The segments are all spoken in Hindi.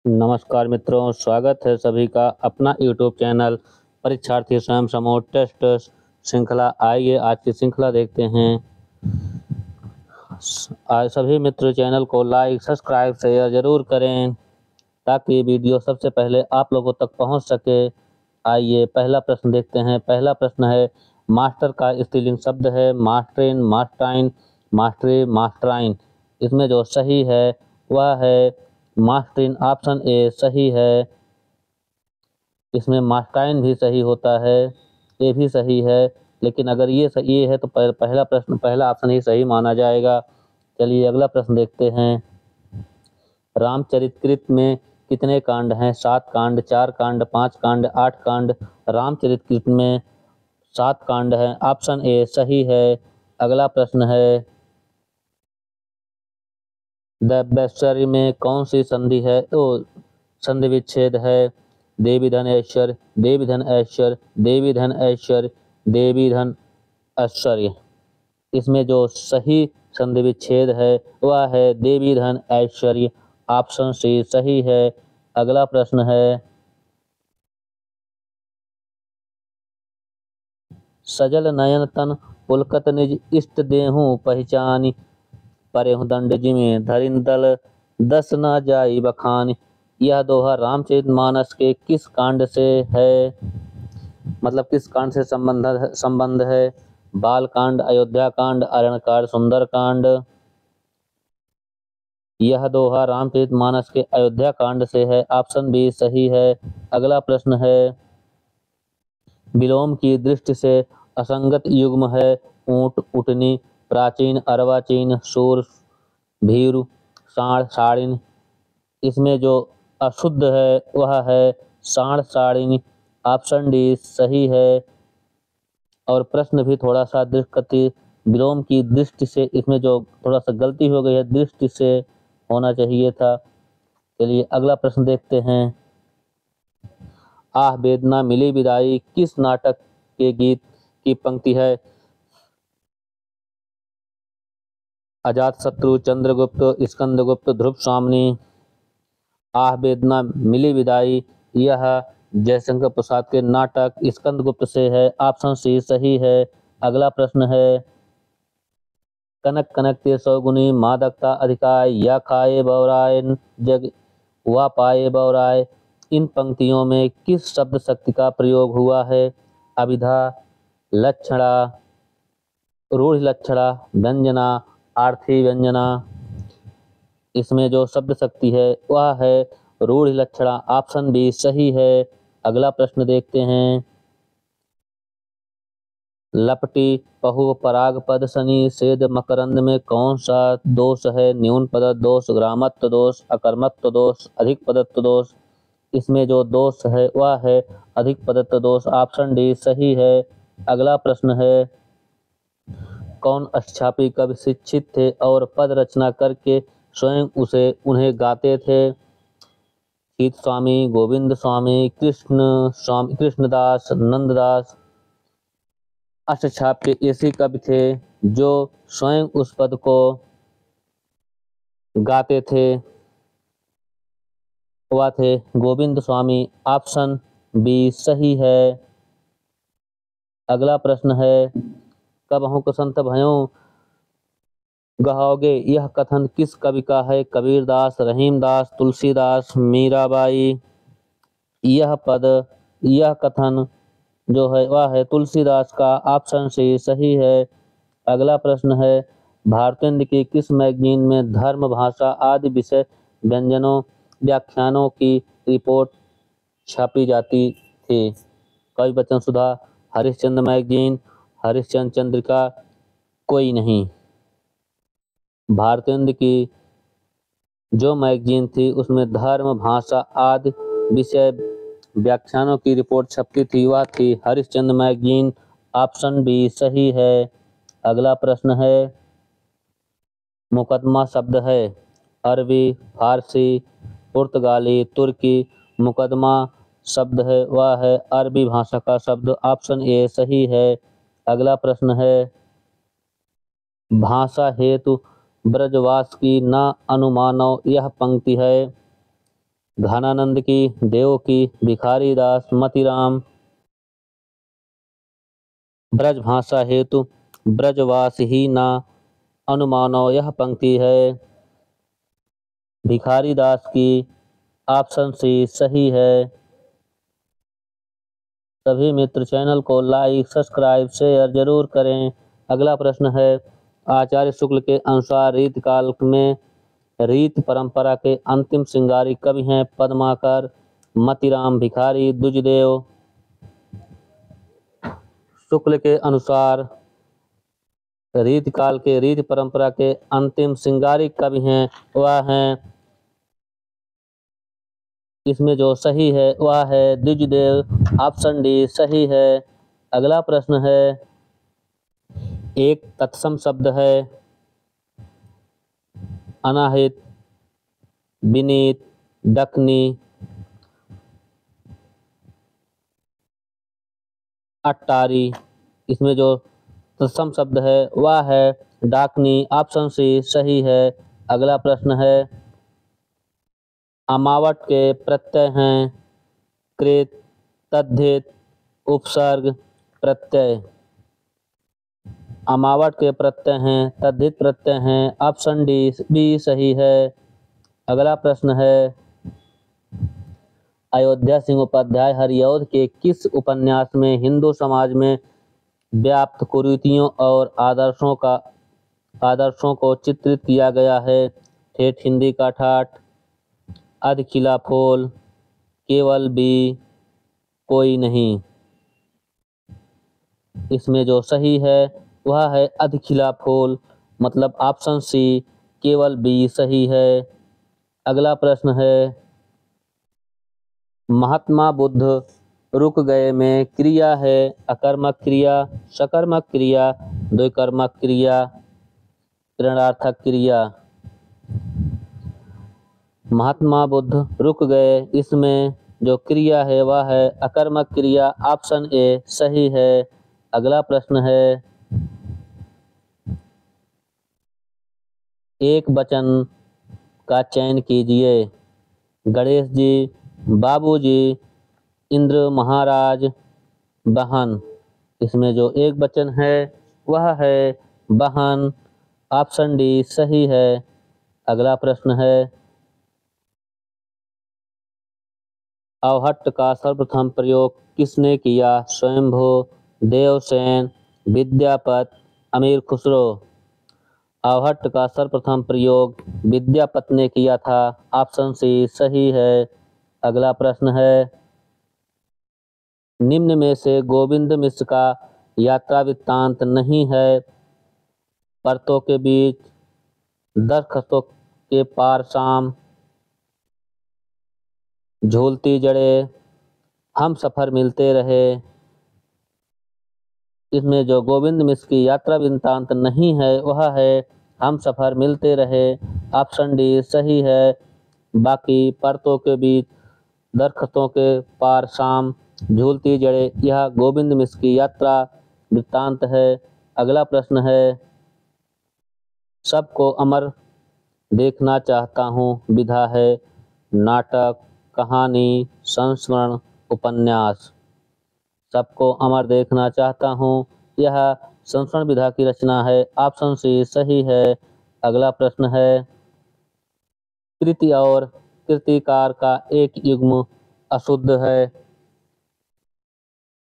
नमस्कार मित्रों, स्वागत है सभी का अपना यूट्यूब चैनल परीक्षार्थी स्वयं समूह टेस्ट श्रृंखला। आइए आज की श्रृंखला देखते हैं। आज सभी मित्र चैनल को लाइक सब्सक्राइब शेयर जरूर करें ताकि वीडियो सबसे पहले आप लोगों तक पहुंच सके। आइए पहला प्रश्न देखते हैं। पहला प्रश्न है, मास्टर का स्त्रीलिंग शब्द है मास्टरिन, मास्टाइन, मास्टरी, मास्टराइन। इसमें जो सही है वह है मास्टरिन। ऑप्शन ए सही है। इसमें मास्टाइन भी सही होता है, ये भी सही है, लेकिन अगर ये सही है तो पहला ऑप्शन ही सही माना जाएगा। चलिए अगला प्रश्न देखते हैं। रामचरितकृत में कितने कांड हैं? 7 कांड, 4 कांड, 5 कांड, 8 कांड। रामचरितकृत में 7 कांड हैं। ऑप्शन ए सही है। अगला प्रश्न है, दव्याश्चर्य में कौन सी संधि है? संधि विच्छेद है देवी धन ऐश्वर्य, देवी धन ऐश्वर्य, देवी धन ऐश्वर्य, देवी धन ऐश्वर्य। इसमें जो सही संधि विच्छेद है वह है देवी धन ऐश्वर्य। ऑप्शन सी सही है। अगला प्रश्न है, सजल नयन तन पुलकत निज इष्ट देहु पहचानी, परेहु दंड जिमे धरिन दल दस न जाई बखानी। यह दोहा रामचरितमानस के किस कांड से है? मतलब किस कांड से संबंध है? बाल कांड, अयोध्या कांड, अरण्यकांड, सुंदर कांड। यह दोहा रामचरितमानस के अयोध्या कांड से है। ऑप्शन बी सही है। अगला प्रश्न है, विलोम की दृष्टि से असंगत युग्म है ऊंट, उटनी, प्राचीन, अर्वाचीन, सूर, भीरु, साढ़, साड़िन। इसमें जो अशुद्ध है वह है साढ़, साड़िन। ऑप्शन डी सही है। और प्रश्न भी थोड़ा सा दृष्टि विलोम की दृष्टि से, इसमें जो थोड़ा सा गलती हो गई है, दृष्टि से होना चाहिए था। चलिए अगला प्रश्न देखते हैं। आह वेदना मिली विदाई किस नाटक के गीत की पंक्ति है? अजातशत्रु, चंद्रगुप्त, स्कंदगुप्त, ध्रुव स्वामिनी। आह वेदना मिली विदाई यह जयशंकर प्रसाद के नाटक स्कंदगुप्त से है। ऑप्शन सी सही है। अगला प्रश्न है, कनक कनक ते सौगुनी मादकता अधिकाय, या खाए बौराय जग वा पाए बौराय। इन पंक्तियों में किस शब्द शक्ति का प्रयोग हुआ है? अभिधा, लक्षणा, रूढ़ लक्षणा, व्यंजना, आर्थी व्यंजना। इसमें जो शब्द शक्ति है वह है रूढ़ लक्षणा। ऑप्शन बी सही है। अगला प्रश्न देखते हैं। लपटी, पहु, पराग पद, शनि, सेद, मकरंद में कौन सा दोष है? न्यून पदत्व दोष, ग्रामत्व दोष, अकर्मत्व दोष, अधिक पदत्व दोष। इसमें जो दोष है वह है अधिक पदत्व दोष। ऑप्शन डी सही है। अगला प्रश्न है, कौन अष्टछापी कवि शिक्षित थे और पद रचना करके स्वयं उन्हें गाते थे? सीत स्वामी, गोविंद स्वामी, कृष्णदास, नंददास। अष्टछाप के ऐसे कवि थे जो स्वयं उस पद को गाते थे, वह थे गोविंद स्वामी। ऑप्शन बी सही है। अगला प्रश्न है, कबहु कसंत भयो गहाओगे यह कथन किस कवि का है? कबीरदास, रहीमदास, तुलसीदास, मीराबाई। यह कथन जो है वह है तुलसीदास का। ऑप्शन सी सही है। अगला प्रश्न है, भारतेंदु की किस मैगजीन में धर्म, भाषा आदि विषय व्यंजनों व्याख्यानों की रिपोर्ट छापी जाती थी? कवि बच्चन सुधा, हरिश्चंद्र मैगजीन, हरिश्चंद्र चंद्रिका, कोई नहीं। भारतेंदु की जो मैगजीन थी उसमें धर्म, भाषा आदि विषय व्याख्यानों की रिपोर्ट छपती थी, वह थी हरिश्चंद्र मैगजीन। ऑप्शन बी सही है। अगला प्रश्न है, मुकदमा शब्द है अरबी, फारसी, पुर्तगाली, तुर्की। मुकदमा शब्द है वह है अरबी भाषा का शब्द। ऑप्शन ए सही है। अगला प्रश्न है, भाषा हेतु ब्रजवास की न अनुमानो यह पंक्ति है? घनानंद की, देव की, भिखारी दास, मतीराम। ब्रज भाषा हेतु ब्रजवास ही ना अनुमानो, यह पंक्ति है भिखारी दास की। ऑप्शन सी सही है। सभी मित्र चैनल को लाइक, सब्सक्राइब, शेयर जरूर करें। अगला प्रश्न है, आचार्य शुक्ल के अनुसार रीत काल में रीत परंपरा के अंतिम श्रृंगारी कवि हैं? पद्माकर, मतीराम, भिखारी, द्विजदेव। शुक्ल के अनुसार रीत काल के रीत परंपरा के अंतिम श्रृंगारी कवि हैं, वह हैं, इसमें जो सही है वह है द्विजदेव। ऑप्शन डी सही है। अगला प्रश्न है, एक तत्सम शब्द है अनाहित, विनीत, दक्नी, अट्टारी। इसमें जो तत्सम शब्द है वह है डाकनी। ऑप्शन सी सही है। अगला प्रश्न है, अमावट के प्रत्यय हैं कृत, तद्धित, उपसर्ग, प्रत्यय। अमावट के प्रत्यय हैं, तद्धित प्रत्यय हैं। ऑप्शन डी भी सही है। अगला प्रश्न है, अयोध्या सिंह उपाध्याय हरिऔध के किस उपन्यास में हिंदू समाज में व्याप्त कुरीतियों और आदर्शों को चित्रित किया गया है? ठेठ हिंदी का ठाठ, अध खिला फूल, केवल बी, कोई नहीं। इसमें जो सही है वह है अध खिला फूल, मतलब ऑप्शन सी केवल बी सही है। अगला प्रश्न है, महात्मा बुद्ध रुक गए में क्रिया है अकर्मक क्रिया, सकर्मक क्रिया, द्विकर्मक क्रिया, ऋणार्थक क्रिया। महात्मा बुद्ध रुक गए, इसमें जो क्रिया है वह है अकर्मक क्रिया। ऑप्शन ए सही है। अगला प्रश्न है, एक वचन का चयन कीजिए। गणेश जी, बाबूजी, इंद्र महाराज, बहन। इसमें जो एक वचन है वह है बहन। ऑप्शन डी सही है। अगला प्रश्न है, अवहट्ट का सर्वप्रथम प्रयोग किसने किया? स्वयंभू, देवसेन, विद्यापत, अमीर खुसरो। अवहट्ट का सर्वप्रथम प्रयोग विद्यापत ने किया था। ऑप्शन सी सही है। अगला प्रश्न है, निम्न में से गोविंद मिश्र का यात्रा वृत्तांत नहीं है? परतों के बीच, दरख्तों के पार शाम, झूलती जड़ें, हम सफर मिलते रहे। इसमें जो गोविंद मिश्र की यात्रा वृत्तांत नहीं है वह है हम सफर मिलते रहे। ऑप्शन डी सही है। बाकी परतों के बीच, दरख्तों के पार शाम, झूलती जड़ें, यह गोविंद मिश्र की यात्रा वृत्तांत है। अगला प्रश्न है, सबको अमर देखना चाहता हूँ विधा है नाटक, कहानी, संस्मरण, उपन्यास। सबको अमर देखना चाहता हूँ यह संस्मरण विधा की रचना है। ऑप्शन सी सही है। अगला प्रश्न है, कृति और कृतिकार का एक युग्म अशुद्ध है?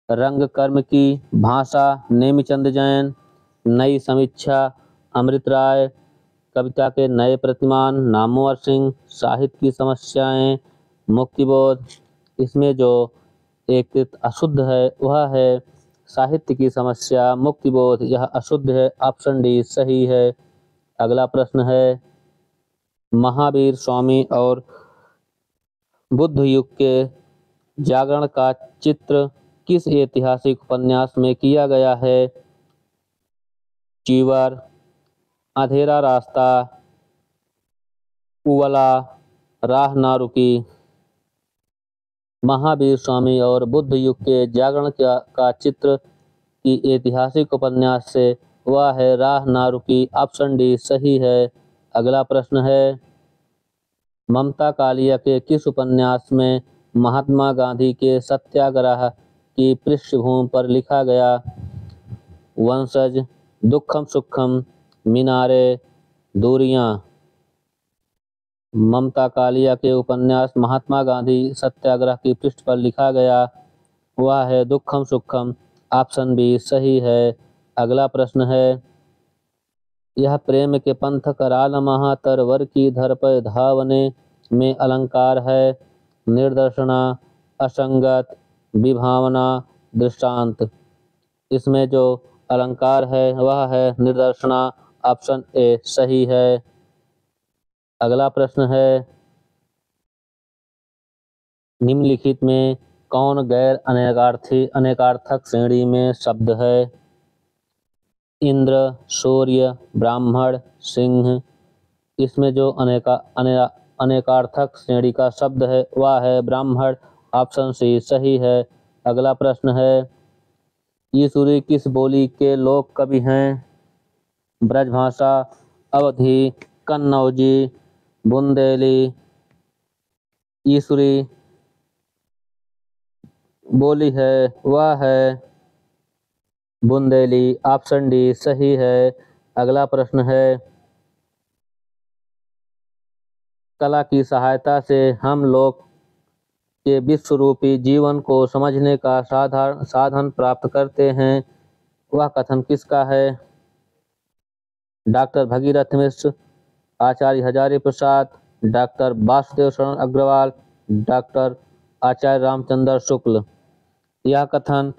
रंग कर्म की, भाषा, नेमिचंद जैन, नई समीक्षा, अमृत राय, कविता के नए प्रतिमान, नामवर सिंह, साहित्य की समस्याएं, मुक्तिबोध। इसमें जो एक कृत अशुद्ध है वह है साहित्य की समस्या, मुक्तिबोध, यह अशुद्ध है। ऑप्शन डी सही है। अगला प्रश्न है, महावीर स्वामी और बुद्ध युग के जागरण का चित्र किस ऐतिहासिक उपन्यास में किया गया है? चीवर, अंधेरा रास्ता, उवला, राह ना रुकी। महावीर स्वामी और बुद्ध युग के जागरण का चित्र की ऐतिहासिक उपन्यास से वह है राह ना रुकी। ऑप्शन डी सही है। अगला प्रश्न है, ममता कालिया के किस उपन्यास में महात्मा गांधी के सत्याग्रह की पृष्ठभूमि पर लिखा गया? वंशज, दुखम सुखम, मीनारे, दूरियां। ममता कालिया के उपन्यास महात्मा गांधी सत्याग्रह की पृष्ठ पर लिखा गया वह है दुखम सुखम। ऑप्शन बी सही है। अगला प्रश्न है, यह प्रेम के पंथ कराल महातरवर की धर पर धावने में अलंकार है। निर्देशना, असंगत, विभावना, दृष्टांत। इसमें जो अलंकार है वह है निर्देशना। ऑप्शन ए सही है। अगला प्रश्न है, निम्नलिखित में कौन गैर अनेकार्थक श्रेणी में शब्द है? इंद्र, सूर्य, ब्राह्मण, सिंह। इसमें जो अनेकार्थक श्रेणी का शब्द है वह है ब्राह्मण। ऑप्शन सी सही है। अगला प्रश्न है, ईसुरी किस बोली के लोक कवि हैं? ब्रजभाषा, अवधी, कन्नौजी, बुंदेली। ईसुरी बोली है वह है बुंदेली। ऑप्शन डी सही है। अगला प्रश्न है, कला की सहायता से हम लोग के विश्वरूपी जीवन को समझने का साधन प्राप्त करते हैं। वह कथन किसका है? डॉक्टर भगीरथ मिश्र, आचार्य हजारी प्रसाद, डॉक्टर वासुदेव शरण अग्रवाल, डॉक्टर आचार्य रामचंद्र शुक्ल। यह कथन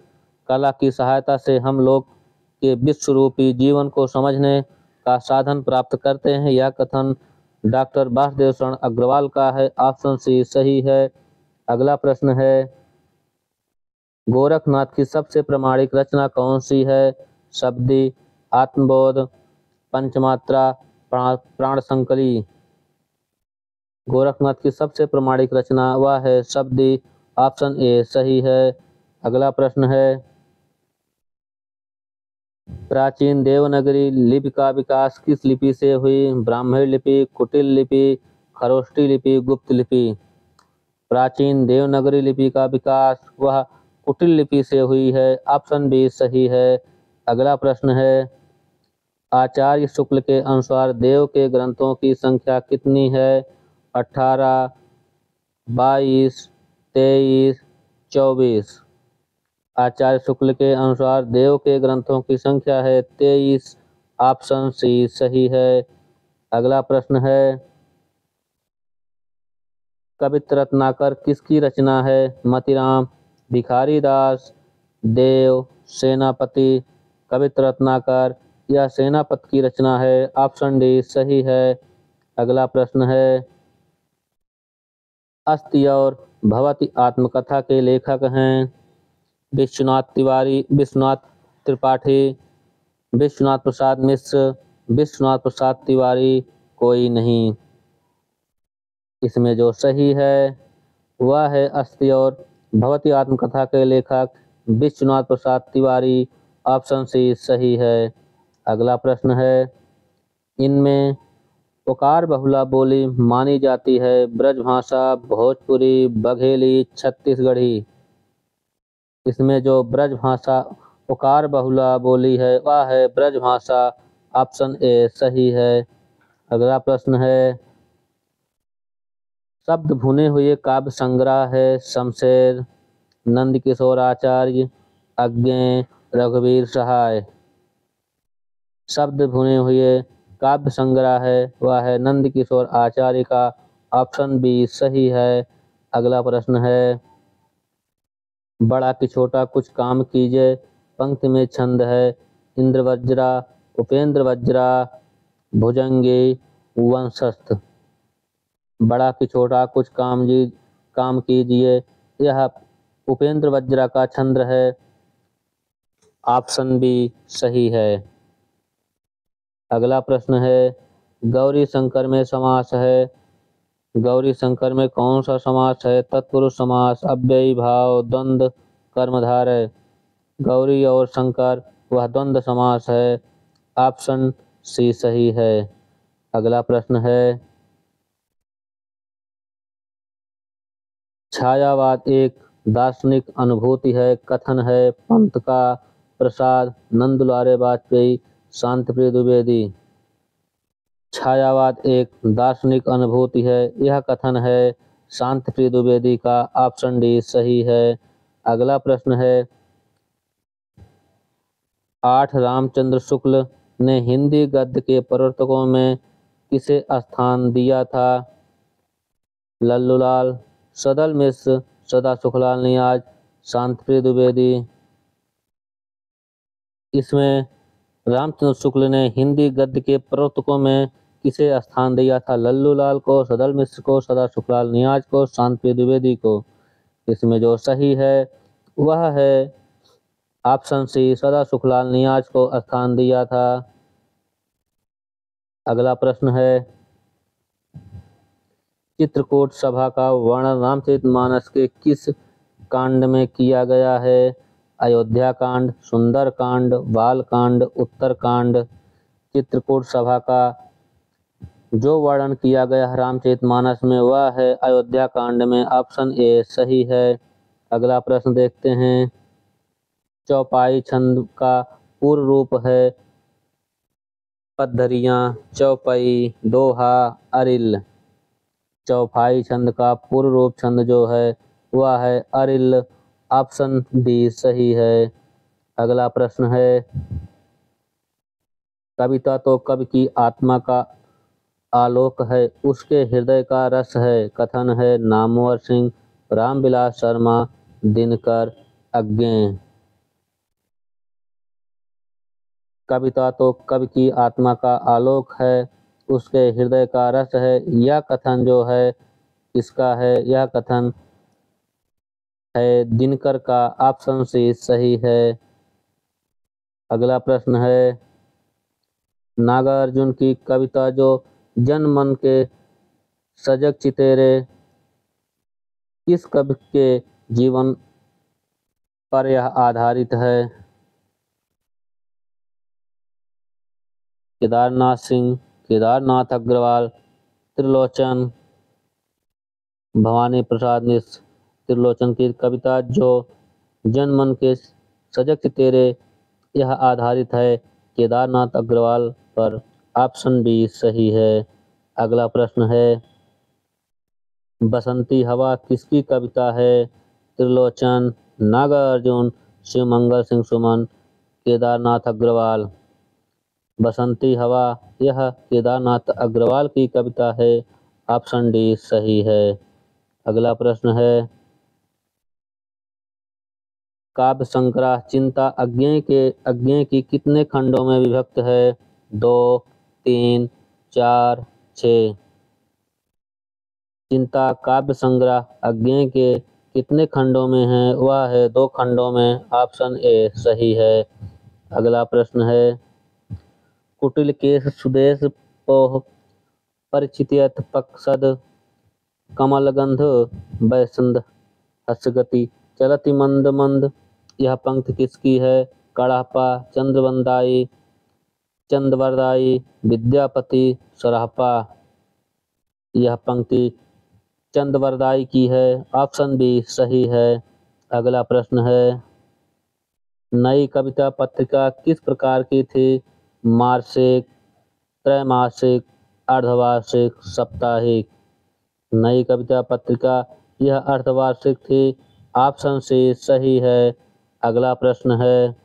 कला की सहायता से हम लोग के विश्वरूपी जीवन को समझने का साधन प्राप्त करते हैं। यह कथन डॉक्टर वासुदेव शरण अग्रवाल का है। ऑप्शन सी सही है। अगला प्रश्न है, गोरखनाथ की सबसे प्रामाणिक रचना कौन सी है? शब्दी, आत्मबोध, पंचमात्रा, प्राण संकली। गोरखनाथ की सबसे प्रामाणिक रचना वह है शब्दी। ऑप्शन ए सही है। अगला प्रश्न है, प्राचीन देवनागरी लिपि का विकास किस लिपि से हुई? ब्राह्मी लिपि, कुटिल लिपि, खरोष्टी लिपि, गुप्त लिपि। प्राचीन देवनागरी लिपि का विकास वह कुटिल लिपि से हुई है। ऑप्शन बी सही है। अगला प्रश्न है, आचार्य शुक्ल के अनुसार देव के ग्रंथों की संख्या कितनी है? 18, 22, 23, 24। आचार्य शुक्ल के अनुसार देव के ग्रंथों की संख्या है 23। ऑप्शन सी सही है। अगला प्रश्न है, कवित्र रत्नाकर किसकी रचना है? मतिराम, भिखारी दास, देव, सेनापति। कवित्र रत्नाकर यह सेनापति की रचना है। ऑप्शन डी सही है। अगला प्रश्न है, अस्ति और भवति आत्मकथा के लेखक हैं? विश्वनाथ तिवारी, विश्वनाथ त्रिपाठी, विश्वनाथ प्रसाद मिश्र, विश्वनाथ प्रसाद तिवारी। कोई नहीं। इसमें जो सही है वह है अस्ति और भवति आत्मकथा के लेखक विश्वनाथ प्रसाद तिवारी। ऑप्शन सी सही है। अगला प्रश्न है, इनमें उकार बहुला बोली मानी जाती है? ब्रजभाषा, भोजपुरी, बघेली, छत्तीसगढ़ी। इसमें जो ब्रजभाषा उकार बहुला बोली है वह है ब्रजभाषा। ऑप्शन ए सही है। अगला प्रश्न है, शब्द भुने हुए काव्य संग्रह है? शमशेर, नंदकिशोर आचार्य, अज्ञेय, रघुवीर सहाय। शब्द भुने हुए काव्य संग्रह है वह है नंदकिशोर आचार्य का। ऑप्शन बी सही है। अगला प्रश्न है, बड़ा कि छोटा कुछ काम कीजिए पंक्ति में छंद है? इंद्रवज्रा, उपेंद्र वज्रा, भुजंगी, वंशस्थ। बड़ा कि छोटा कुछ काम कीजिए यह उपेंद्र वज्रा का छंद है। ऑप्शन बी सही है। अगला प्रश्न है, गौरी शंकर में समास है? गौरी शंकर में कौन सा समास है? तत्पुरुष समास, अव्ययी भाव, द्वंद्व, कर्मधारय। गौरी और शंकर वह द्वंद्व समास है। ऑप्शन सी सही है। अगला प्रश्न है, छायावाद एक दार्शनिक अनुभूति है, कथन है पंत का प्रसाद नंद दुलारे वाजपेयी शांतिप्रिय द्विवेदी। छायावाद एक दार्शनिक अनुभूति है, यह कथन है शांतिप्रिय द्विवेदी का। ऑप्शन डी सही है। अगला प्रश्न है 8 रामचंद्र शुक्ल ने हिंदी गद्य के प्रवर्तकों में किसे स्थान दिया था? लल्लूलाल, सदल मिश्र, सदा सुखलाल नियाज, शांतिप्रिय द्विवेदी। इसमें रामचंद्र शुक्ल ने हिंदी गद्य के प्रवर्तकों में किसे स्थान दिया था? लल्लूलाल को, सदल मिश्र को, सदा सुखलाल नियाज को, शांतिप्रिय द्विवेदी को। इसमें जो सही है वह है ऑप्शन सी, सदा सुखलाल नियाज को स्थान दिया था। अगला प्रश्न है चित्रकूट सभा का वर्णन रामचरितमानस के किस कांड में किया गया है? अयोध्या कांड, सुंदर कांड, बाल कांड, उत्तर कांड। चित्रकूट सभा का जो वर्णन किया गया है रामचरितमानस में वह है अयोध्या कांड में। ऑप्शन ए सही है। अगला प्रश्न देखते हैं चौपाई छंद का पूर्व रूप है पद्धरियाँ, चौपाई, दोहा, अरिल। चौपाई छंद का पूर्व रूप छंद जो है वह है अरिल। ऑप्शन डी सही है। अगला प्रश्न है कविता तो कवि की आत्मा का आलोक है, उसके हृदय का रस है। कथन है नामवर सिंह, रामविलास शर्मा, दिनकर, अज्ञेय। कविता तो कवि की आत्मा का आलोक है, उसके हृदय का रस है। यह कथन जो है किसका है? यह कथन है दिनकर का। ऑप्शन सी सही है। अगला प्रश्न है नागार्जुन की कविता जो जन मन के सजग चितेरे किस कवि के जीवन पर यह आधारित है? केदारनाथ सिंह, केदारनाथ अग्रवाल, त्रिलोचन, भवानी प्रसाद मिश्र। त्रिलोचन की कविता जो जन मन के सजग चितेरे यह आधारित है केदारनाथ अग्रवाल पर। ऑप्शन बी सही है। अगला प्रश्न है बसंती हवा किसकी कविता है? त्रिलोचन, नागार्जुन, शिवमंगल सिंह सुमन, केदारनाथ अग्रवाल। बसंती हवा यह केदारनाथ अग्रवाल की कविता है। ऑप्शन डी सही है। अगला प्रश्न है काव्य संग्रह चिंता अज्ञेय की कितने खंडों में विभक्त है? 2, 3, 4, 6। चिंता काव्य संग्रह अज्ञेय के कितने खंडों में है? वह है 2 खंडों में। ऑप्शन ए सही है। अगला प्रश्न है कुटिल केश सुदेश पोह परिचित्यत पक्षद कमलगंध वैसंद हसगति चलति मंद मंद। यह पंक्ति किसकी है? कड़ाहपा, चंद्रवरदाई, विद्यापति, सराहपा। यह पंक्ति चंद्रवरदाई की है। ऑप्शन बी सही है। अगला प्रश्न है नई कविता पत्रिका किस प्रकार की थी? मासिक, त्रैमासिक, अर्धवार्षिक, साप्ताहिक। नई कविता पत्रिका यह अर्धवार्षिक थी। ऑप्शन सी सही है। अगला प्रश्न है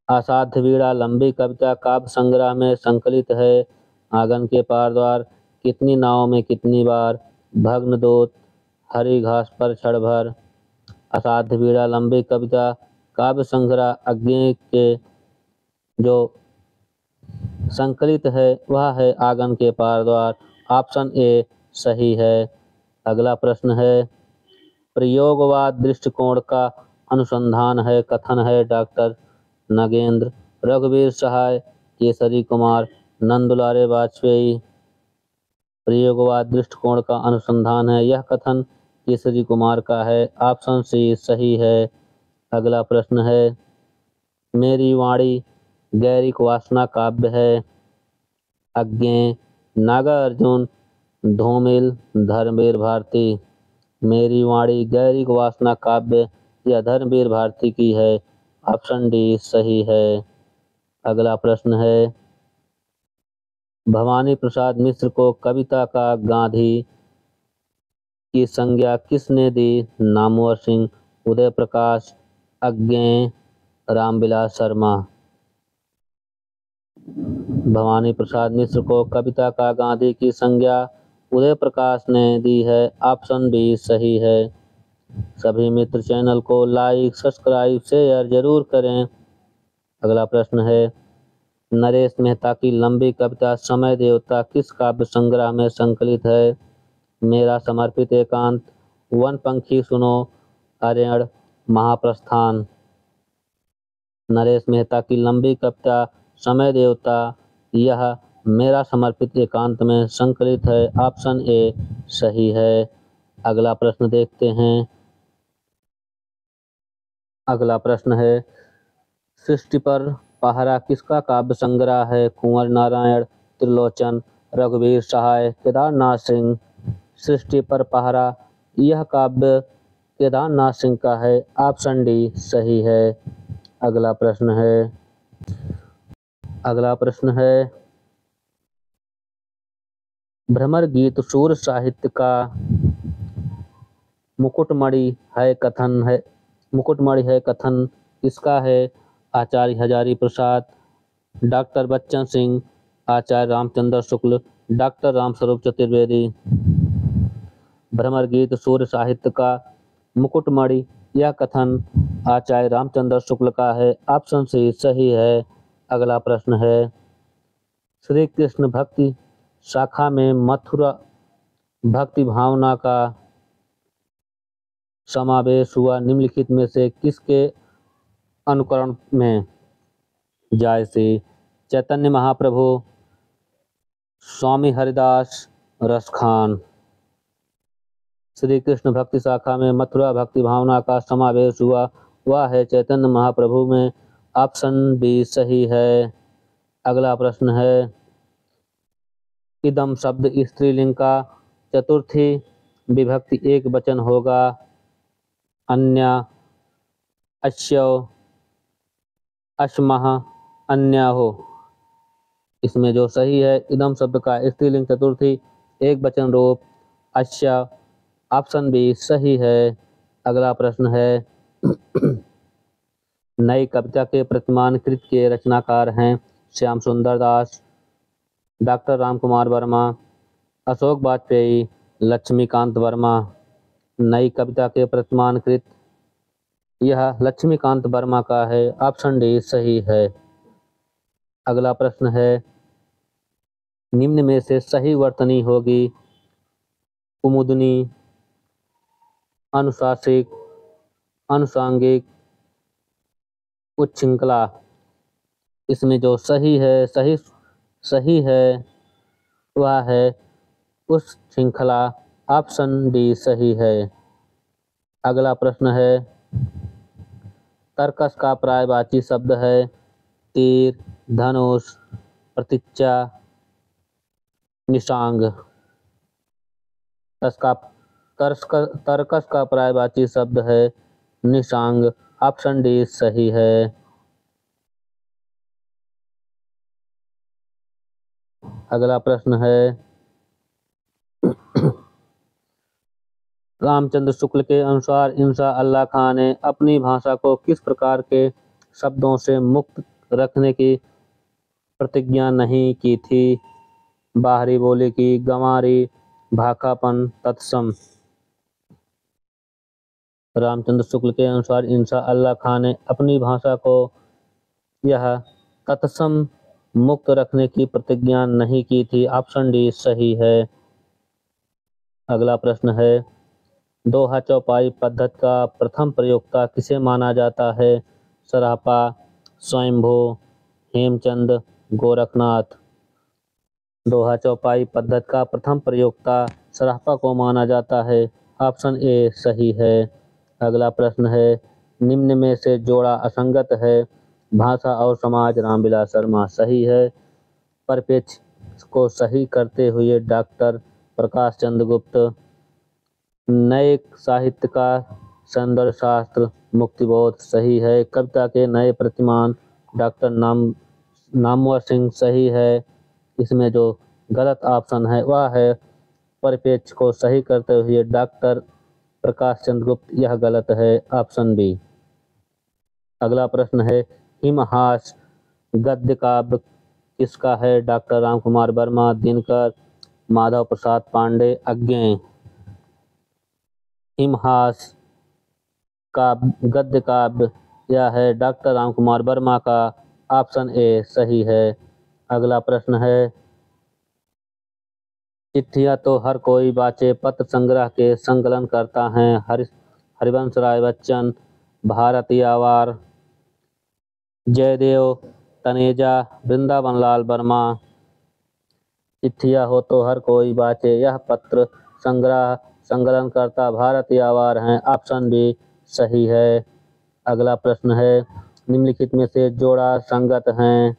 असाध्य वीणा लंबी कविता काव्य संग्रह में संकलित है। आंगन के पार द्वार, कितनी नावों में कितनी बार, भग्नदूत, हरी घास पर क्षण भर। असाध्य वीणा लंबी कविता काव्य संग्रह अज्ञेय के जो संकलित है वह है आंगन के पार द्वार। ऑप्शन ए सही है। अगला प्रश्न है प्रयोगवाद दृष्टिकोण का अनुसंधान है। कथन है डॉक्टर नागेंद्र, रघुवीर सहाय, केसरी कुमार, नंद दुलारे वाजपेयी। प्रयोगवाद दृष्टिकोण का अनुसंधान है यह कथन केसरी कुमार का है। ऑप्शन सी सही है। अगला प्रश्न है मेरी वाणी गैरिक वासना काव्य है। अज्ञेय नागार्जुन, धूमिल, धर्मवीर भारती। मेरी वाणी गैरिक वासना काव्य यह धर्मवीर भारती की है। ऑप्शन डी सही है। अगला प्रश्न है, भवानी प्रसाद मिश्र को कविता का गांधी की संज्ञा किसने दी? नामवर सिंह, उदय प्रकाश, अज्ञेय, रामविलास शर्मा। भवानी प्रसाद मिश्र को कविता का गांधी की संज्ञा उदय प्रकाश ने दी है। ऑप्शन बी सही है। सभी मित्र चैनल को लाइक, सब्सक्राइब, शेयर जरूर करें। अगला प्रश्न है, नरेश मेहता की लंबी कविता समय देवता किस काव्य संग्रह में संकलित है? मेरा समर्पित एकांत, वन पंखी सुनो, अरण्य, महाप्रस्थान। नरेश मेहता की लंबी कविता समय देवता यह मेरा समर्पित एकांत में संकलित है। ऑप्शन ए सही है। अगला प्रश्न देखते हैं। अगला प्रश्न है, सृष्टि पर पहरा किसका काव्य संग्रह है? कुंवर नारायण, त्रिलोचन, रघुवीर सहाय, केदारनाथ सिंह। सृष्टि पर पहरा यह काव्य केदारनाथ सिंह का है। ऑप्शन डी सही है। अगला प्रश्न है, भ्रमर गीत सूर साहित्य का मुकुटमणि है कथन किसका है? आचार्य हजारी प्रसाद, डॉक्टर बच्चन सिंह, आचार्य रामचंद्र शुक्ल, डॉक्टर रामस्वरूप चतुर्वेदी। भ्रमर गीत सूर्य साहित्य का मुकुटमणि यह कथन आचार्य रामचंद्र शुक्ल का है। ऑप्शन सी सही है। अगला प्रश्न है, श्री कृष्ण भक्ति शाखा में मथुरा भक्ति भावना का समावेश हुआ निम्नलिखित में से किसके अनुकरण में? जैसे चैतन्य महाप्रभु, स्वामी हरिदास, रसखान। श्री कृष्ण भक्ति शाखा में मथुरा भक्ति भावना का समावेश हुआ वह है चैतन्य महाप्रभु में। ऑप्शन बी सही है। अगला प्रश्न है, इदम शब्द स्त्रीलिंग का चतुर्थी विभक्ति एक वचन होगा। अन्य, अश्यो, अश्मः, अन्याहो। इसमें जो सही है, इदम शब्द का स्त्रीलिंग चतुर्थी एक वचन रूप अश्य। ऑप्शन बी सही है। अगला प्रश्न है, नई कविता के प्रतिमान कृत के रचनाकार हैं श्याम सुंदर दास, डॉक्टर रामकुमार वर्मा, अशोक वाजपेयी, लक्ष्मीकांत वर्मा। नई कविता के प्रतिमान कृत यह लक्ष्मीकांत वर्मा का है। ऑप्शन डी सही है। अगला प्रश्न है, निम्न में से सही वर्तनी होगी? कुमुदनी, अनुशासिक, अनुसांगिक, उच्छृंखला। इसमें जो सही है वह है उस श्रृंखला। ऑप्शन डी सही है। अगला प्रश्न है, तर्कस का पर्यायवाची शब्द है तीर, धनुष, प्रतीक्षा, निशांग। तर्कस का पर्यायवाची शब्द है निशांग। ऑप्शन डी सही है। अगला प्रश्न है, रामचंद्र शुक्ल के अनुसार इंसा अल्लाह खान ने अपनी भाषा को किस प्रकार के शब्दों से मुक्त रखने की प्रतिज्ञा नहीं की थी? बाहरी बोली की, गंवारी, भाखापन, तत्सम। रामचंद्र शुक्ल के अनुसार इंसा अल्लाह खान ने अपनी भाषा को यह तत्सम मुक्त रखने की प्रतिज्ञा नहीं की थी। ऑप्शन डी सही है। अगला प्रश्न है, दोहा चौपाई पद्धति का प्रथम प्रयोक्ता किसे माना जाता है? सरापा, स्वयंभू, हेमचंद, गोरखनाथ। दोहा चौपाई पद्धति का प्रथम प्रयोक्ता सरापा को माना जाता है। ऑप्शन ए सही है। अगला प्रश्न है, निम्न में से जोड़ा असंगत है? भाषा और समाज, रामविलास शर्मा। सही है। परिप्रेक्ष्य को सही करते हुए डॉक्टर प्रकाश चंद्र गुप्त। नए साहित्य का सौंदर्य शास्त्र, मुक्तिबोध सही है। कविता के नए प्रतिमान डॉक्टर नामवर सिंह सही है। इसमें जो गलत ऑप्शन है वह है परिपेक्ष को सही करते हुए डॉक्टर प्रकाश चंद्र गुप्त, यह गलत है, ऑप्शन बी। अगला प्रश्न है हिमहास गद्य काव्य किसका है? डॉक्टर रामकुमार वर्मा, दिनकर, माधव प्रसाद पांडे, अज्ञेय। हिमहास का गद्य काव्य यह है डॉक्टर रामकुमार वर्मा का, ऑप्शन ए सही है। अगला प्रश्न है चिट्ठियां तो हर कोई बाचे पत्र संग्रह के संकलन करता है हरिवंश राय बच्चन, भारती आवार, जयदेव तनेजा, वृंदावन लाल वर्मा। चिट्ठियां हो तो हर कोई बाचे यह पत्र संग्रह संकलन करता भारती आवार हैं, ऑप्शन बी सही है। अगला प्रश्न है निम्नलिखित में से जोड़ा संगत हैं।